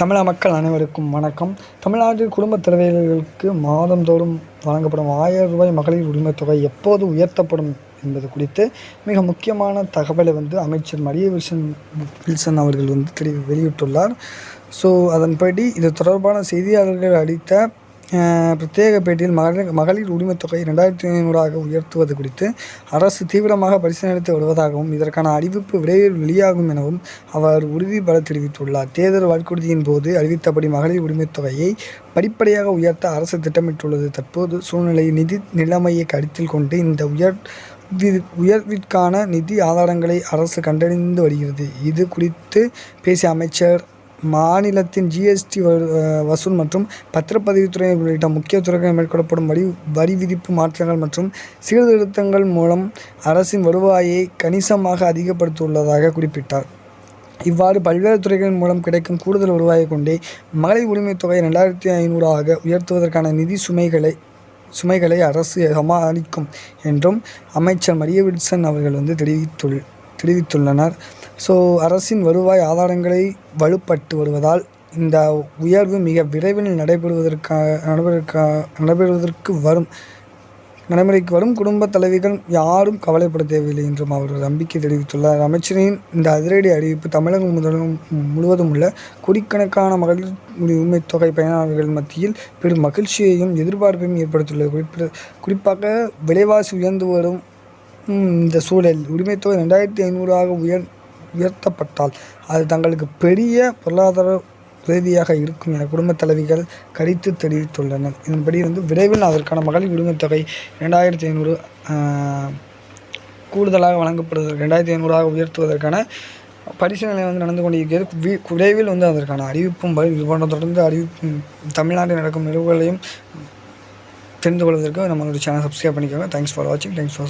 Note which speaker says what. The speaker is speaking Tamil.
Speaker 1: தமிழக மக்கள் அனைவருக்கும் வணக்கம். தமிழ்நாட்டில் குடும்பத் தலைவிகளுக்கு மாதந்தோறும் வழங்கப்படும் ரூ. 1000 மகளிர் உரிமைத் தொகை எப்போது உயர்த்தப்படும் என்பது குறித்து மிக முக்கியமான தகவலை அமைச்சர் மரிய வில்சன் அவர்கள் வெளியிட்டுள்ளார். ஸோ அதன்படி இது தொடர்பான செய்தியாளர்கள் அளித்த பிரத்யேக பேட்டியில் மகளிர் உரிமைத் தொகை 2500 உயர்த்துவது குறித்து அரசு தீவிரமாக பரிசீலித்து வருவதாகவும் இதற்கான அறிவிப்பு விரைவில் வெளியாகும் எனவும் அவர் உறுதிபட தெரிவித்துள்ளார். தேர்தல் வாக்குறுதியின் போது அறிவித்தபடி மகளிர் உரிமைத் தொகையை படிப்படியாக உயர்த்த அரசு திட்டமிட்டுள்ளது. தற்போது நிதி நிலைமையை கருத்தில் கொண்டு இந்த உயர்விற்கான நிதி ஆதாரங்களை அரசு கண்டறிந்து வருகிறது. இது குறித்து பேசிய அமைச்சர், மாநிலத்தின் ஜிஎஸ்டி வசூல் மற்றும் பத்திரப்பதிவுத்துறை உள்ளிட்ட முக்கிய துறைகளில் மேற்கொள்ளப்படும் வரி விதிப்பு மாற்றங்கள் மற்றும் சீர்திருத்தங்கள் மூலம் அரசின் வருவாயை கணிசமாக அதிகப்படுத்தியுள்ளதாக குறிப்பிட்டார். இவ்வாறு பல்வேறு துறைகளின் மூலம் கிடைக்கும் கூடுதல் வருவாயை கொண்டே மகளிர் உரிமைத் தொகை 2500 உயர்த்துவதற்கான நிதி சுமைகளை அரசு சமாளிக்கும் என்றும் அமைச்சர் மரிய வில்சன் அவர்கள் தெரிவித்துள்ளனர். ஸோ அரசின் வருவாய் ஆதாரங்களை வலுப்பட்டு வருவதால் இந்த உயர்வு மிக விரைவில் நடைமுறைக்கு வரும். குடும்பத் தலைவிகள் யாரும் கவலைப்பட தேவையில்லை என்றும் அவர் நம்பிக்கை தெரிவித்துள்ளார். அமைச்சரின் இந்த அதிரடி அறிவிப்பு தமிழகம் முழுவதும் உள்ள கோடிக்கணக்கான மகளிர் உரிமைத் தொகை பயனாளர்கள் மத்தியில் பெரும் மகிழ்ச்சியையும் எதிர்பார்ப்பையும் ஏற்படுத்தியுள்ளது. குறிப்பாக விலைவாசி உயர்ந்து வரும் இந்த சூழலில் உரிமைத் தொகை 2500 உயர்த்தப்பட்டால் அது தங்களுக்கு பெரிய பொருளாதார உதவியாக இருக்கும் என குடும்பத் தலைவிகள் கருத்து தெரிவித்துள்ளனர். இதன்படி விரைவில் அதற்கான மகளிர் உரிமைத் தொகை 2500 கூடுதலாக வழங்கப்படுவதற்கு 2500 உயர்த்துவதற்கான பரிசீலனை நடந்து கொண்டிருக்கிறது. விரைவில் அதற்கான அறிவிப்பும் தொடர்ந்து தமிழ்நாட்டில் நடக்கும் நிகழ்வுகளையும் தெரிந்து கொள்வதற்கு நம்மளோட சேனல் சப்ஸ்கிரைப் பண்ணிக்கோங்க. தேங்க்ஸ் ஃபார் வாட்சிங். Thanks for